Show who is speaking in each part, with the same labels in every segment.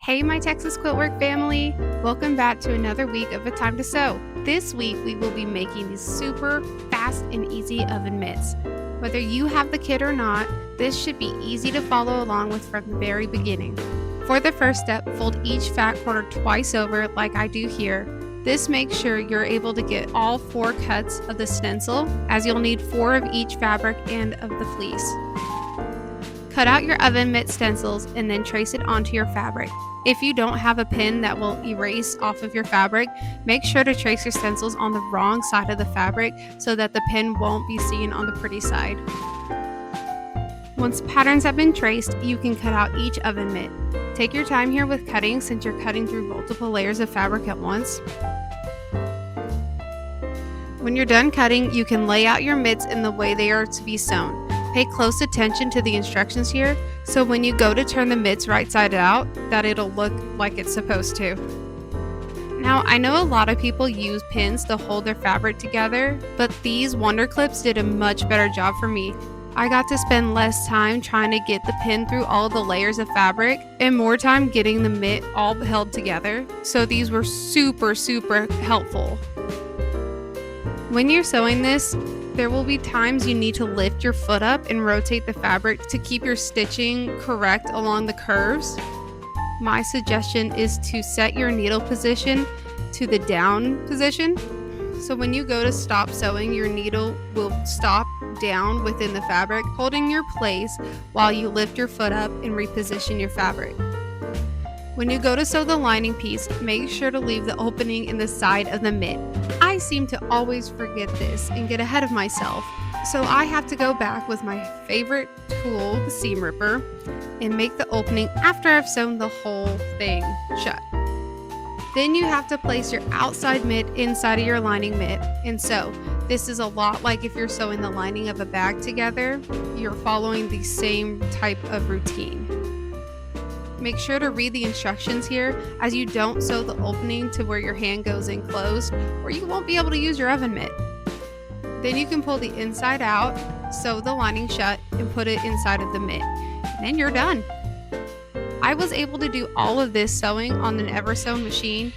Speaker 1: Hey, my Texas Quiltwork family! Welcome back to another week of A Time to Sew. This week, we will be making these super fast and easy oven mitts. Whether you have the kit or not, this should be easy to follow along with from the very beginning. For the first step, fold each fat quarter twice over like I do here. This makes sure you're able to get all 4 cuts of the stencil, as you'll need 4 of each fabric and of the fleece. Cut out your oven mitt stencils and then trace it onto your fabric. If you don't have a pen that will erase off of your fabric, make sure to trace your stencils on the wrong side of the fabric so that the pen won't be seen on the pretty side. Once patterns have been traced, you can cut out each oven mitt. Take your time here with cutting since you're cutting through multiple layers of fabric at once. When you're done cutting, you can lay out your mitts in the way they are to be sewn. Pay close attention to the instructions here, so when you go to turn the mitts right side out, that it'll look like it's supposed to. Now, I know a lot of people use pins to hold their fabric together, but these Wonder Clips did a much better job for me. I got to spend less time trying to get the pin through all the layers of fabric and more time getting the mitt all held together, so these were super helpful. When you're sewing this, there will be times you need to lift your foot up and rotate the fabric to keep your stitching correct along the curves. My suggestion is to set your needle position to the down position. So when you go to stop sewing, your needle will stop down within the fabric, holding your place while you lift your foot up and reposition your fabric. When you go to sew the lining piece, make sure to leave the opening in the side of the mitt. I seem to always forget this and get ahead of myself, so I have to go back with my favorite tool, the seam ripper, and make the opening after I've sewn the whole thing shut. Then you have to place your outside mitt inside of your lining mitt and sew. This is a lot like if you're sewing the lining of a bag together, you're following the same type of routine. Make sure to read the instructions here, as you don't sew the opening to where your hand goes in closed, or you won't be able to use your oven mitt. Then you can pull the inside out, sew the lining shut, and put it inside of the mitt. And then you're done. I was able to do all of this sewing on an Eversew machine.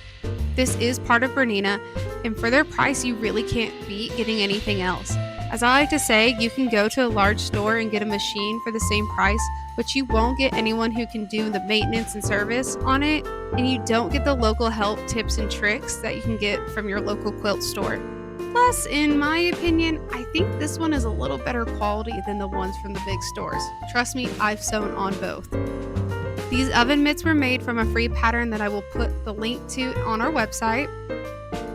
Speaker 1: This is part of Bernina, and for their price, you really can't beat getting anything else. As I like to say, you can go to a large store and get a machine for the same price, but you won't get anyone who can do the maintenance and service on it, and you don't get the local help, tips, and tricks that you can get from your local quilt store. Plus, in my opinion, I think this one is a little better quality than the ones from the big stores. Trust me, I've sewn on both. These oven mitts were made from a free pattern that I will put the link to on our website.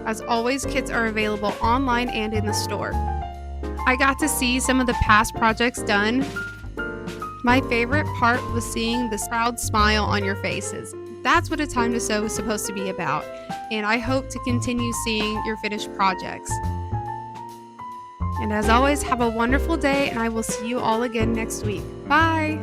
Speaker 1: As always, kits are available online and in the store. I got to see some of the past projects done. My favorite part was seeing the proud smile on your faces. That's what A Time to Sew is supposed to be about, and I hope to continue seeing your finished projects. And as always, have a wonderful day, and I will see you all again next week. Bye!